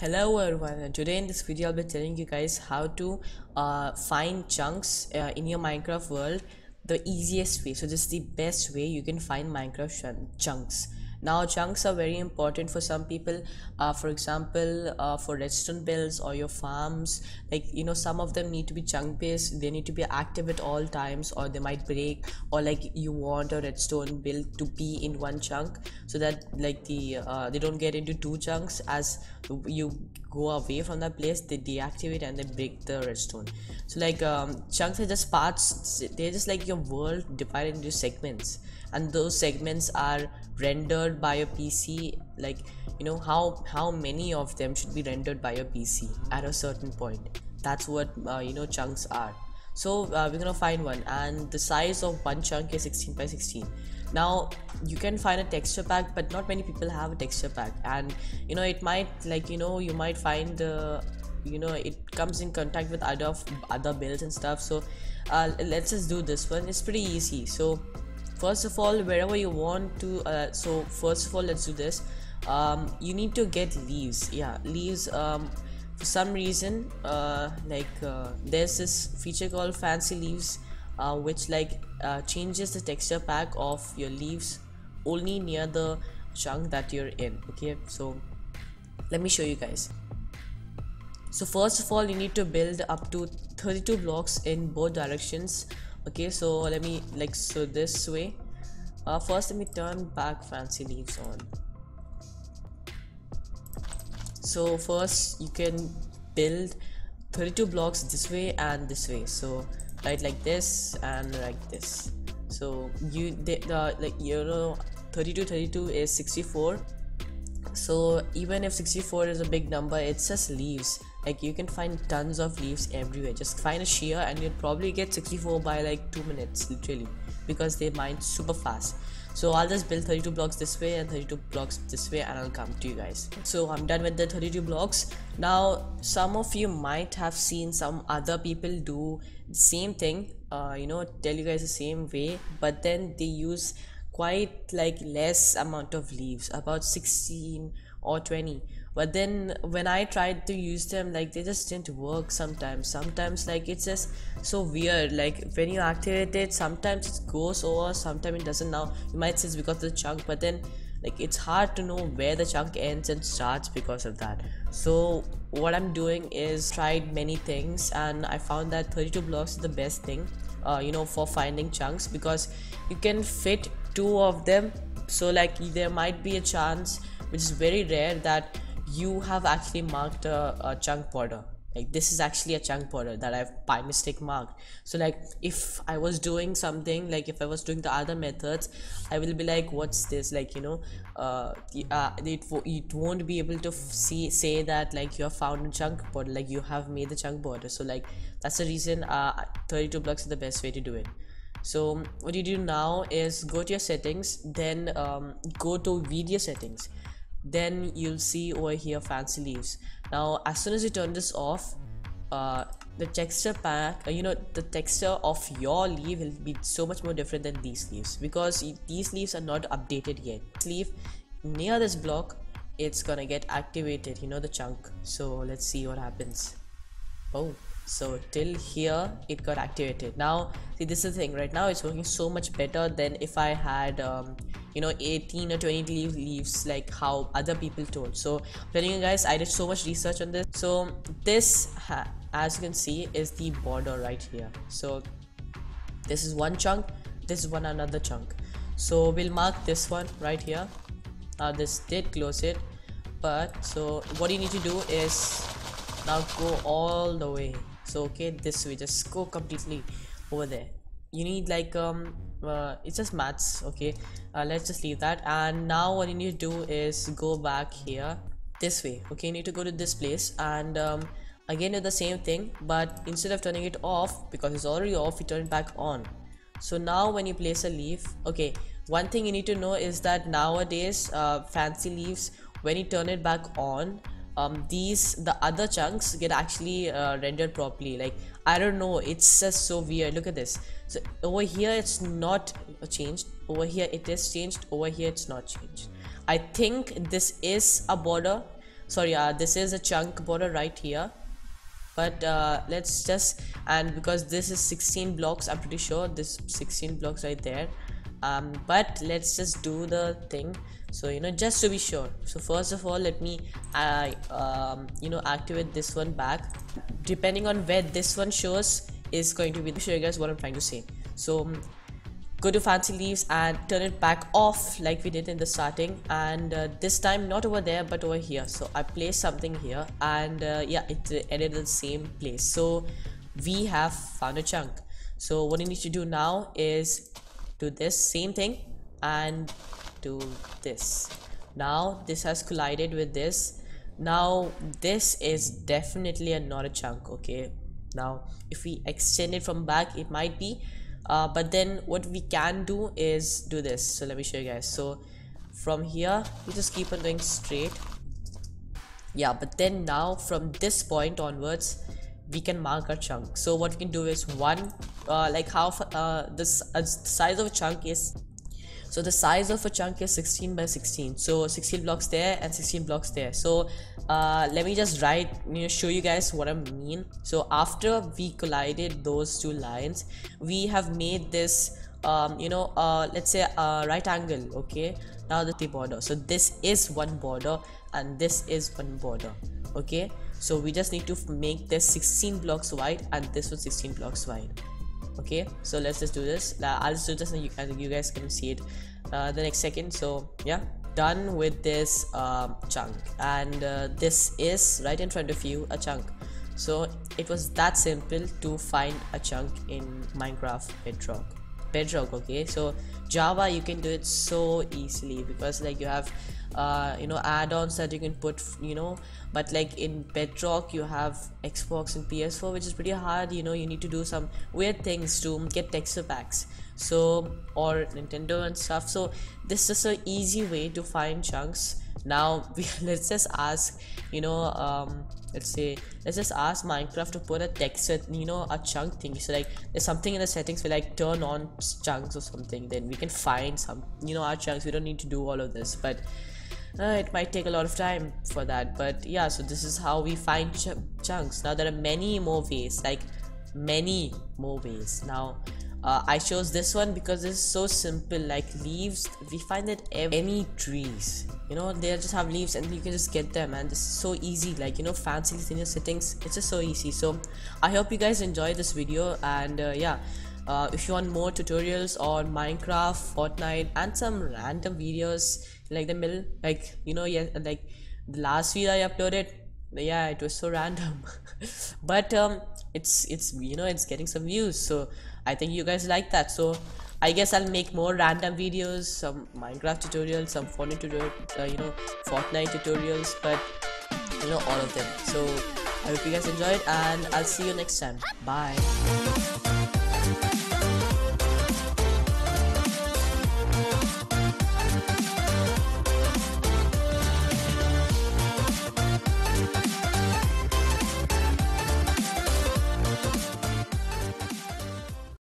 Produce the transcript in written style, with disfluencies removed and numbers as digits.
Hello everyone, and today in this video I'll be telling you guys how to find chunks in your Minecraft world the easiest way. So this is the best way you can find Minecraft chunks. Now chunks are very important for some people, for example for redstone builds or your farms. Like, you know, some of them need to be chunk based, they need to be active at all times, or they might break, or like you want a redstone build to be in one chunk so that like they don't get into two chunks. As you go away from that place, they deactivate and they break the redstone. So like chunks are just parts, they're just like your world divided into segments, and those segments are rendered by your PC. Like, you know, how many of them should be rendered by your PC at a certain point. That's what you know, chunks are. So we're gonna find one, and the size of one chunk is 16 by 16. Now you can find a texture pack, but not many people have a texture pack, and you know, it might, like, you know, you might find you know, it comes in contact with other builds and stuff. So let's just do this one. It's pretty easy. So first of all, wherever you want to so first of all, let's do this. You need to get leaves. Yeah, leaves. For some reason, there's this feature called fancy leaves, which changes the texture pack of your leaves only near the chunk that you're in. Okay, so let me show you guys. So first of all, you need to build up to 32 blocks in both directions. Okay, so let me, so this way. First let me turn back fancy leaves on. So first you can build 32 blocks this way and this way. So right, like this and like this. So you like, you know, 32 is 64. So even if 64 is a big number, it's just leaves. Like, you can find tons of leaves everywhere. Just find a shear and you'll probably get 64 by like 2 minutes, literally, because they mine super fast. So I'll just build 32 blocks this way and 32 blocks this way, and I'll come to you guys. So I'm done with the 32 blocks. Now some of you might have seen some other people do the same thing, you know, tell you guys the same way, but then they use quite like less amount of leaves, about 16 or 20. But then when I tried to use them, like, they just didn't work sometimes. Like, it's just so weird. Like, when you activate it, sometimes it goes over, sometimes it doesn't. Now you might say it's because of the chunk, but then like, it's hard to know where the chunk ends and starts because of that. So what I'm doing is tried many things, and I found that 32 blocks is the best thing, you know, for finding chunks, because you can fit 2 of them. So like, there might be a chance, which is very rare, that you have actually marked a chunk border. Like, this is actually a chunk border that I've by mistake marked. So like, if I was doing something, like if I was doing the other methods, I will be like, what's this? Like, you know, it won't be able to say that like you have found a chunk border, like you have made the chunk border. So like, that's the reason 32 blocks is the best way to do it. So what you do now is go to your settings, then go to video settings, then you'll see over here fancy leaves. Now as soon as you turn this off, the texture pack, you know, the texture of your leaf will be so much more different than these leaves, because these leaves are not updated yet. This leaf near this block, it's gonna get activated, you know, the chunk. So let's see what happens. Oh, so till here it got activated. Now see, this is the thing, right now it's working so much better than if I had you know, 18 or 20 leaves like how other people told. So I'm telling you guys, I did so much research on this. So this as you can see is the border right here. So this is one chunk, this is one another chunk. So we'll mark this one right here. This did close it, but so what you need to do is now go all the way. So okay, this way, just go completely over there. You need like it's just maths. Okay, let's just leave that. And now what you need to do is go back here this way. Okay, you need to go to this place, and again do the same thing, but instead of turning it off, because it's already off, you turn it back on. So now when you place a leaf, okay, one thing you need to know is that nowadays fancy leaves, when you turn it back on, the other chunks get actually rendered properly. Like, I don't know, it's just so weird. Look at this. So over here it's not changed, over here it is changed, over here it's not changed. I think this is a border. sorry, this is a chunk border right here, but let's just, and because this is 16 blocks, I'm pretty sure this 16 blocks right there, but let's just do the thing, so you know, just to be sure. So first of all, let me you know, activate this one back. Depending on where this one shows is going to be, show you guys what I'm trying to say. So go to fancy leaves and turn it back off like we did in the starting, and this time not over there but over here. So I placed something here, and yeah, it ended in the same place. So we have found a chunk. So what you need to do now is do this same thing and do this. Now this has collided with this. Now this is definitely not a chunk. Okay, now if we extend it from back, it might be, but then what we can do is do this. So let me show you guys. So from here you just keep on going straight, yeah, but then now from this point onwards we can mark our chunk. So what we can do is one, like how this size of a chunk is, so the size of a chunk is 16 by 16, so 16 blocks there and 16 blocks there. So let me just write, you know, show you guys what I mean. So after we collided those two lines, we have made this you know, let's say a right angle. Okay, now the border, so this is one border and this is one border. Okay, so we just need to make this 16 blocks wide and this one 16 blocks wide. Okay, so let's just do this. I'll just do this and you guys can see it the next second. So yeah, done with this chunk, and this is right in front of you, a chunk. So it was that simple to find a chunk in Minecraft Bedrock. Okay, so Java you can do it so easily because like you have you know, add-ons that you can put, you know, but like in Bedrock you have Xbox and PS4, which is pretty hard. You know, you need to do some weird things to get texture packs, so, or Nintendo and stuff. So this is an easy way to find chunks. Now let's just ask, you know, let's just ask Minecraft to put a texture, you know, a chunk thing. So like there's something in the settings where like turn on chunks or something, then we can find some, you know, our chunks. We don't need to do all of this, but it might take a lot of time for that. But yeah, so this is how we find chunks. Now there are many more ways, like many more ways. Now I chose this one because it's so simple. Like leaves, we find that any trees, you know, they just have leaves and you can just get them, and this is so easy. Like, you know, fancy in your settings, it's just so easy. So I hope you guys enjoyed this video, and yeah, if you want more tutorials on Minecraft, Fortnite, and some random videos like the middle, like, you know, yeah, like the last video I uploaded, yeah, it was so random but it's you know, it's getting some views, so I think you guys like that. So I guess I'll make more random videos, some Minecraft tutorials, some Fortnite tutorials, you know, Fortnite tutorials, but you know, all of them. So I hope you guys enjoyed, and I'll see you next time. Bye.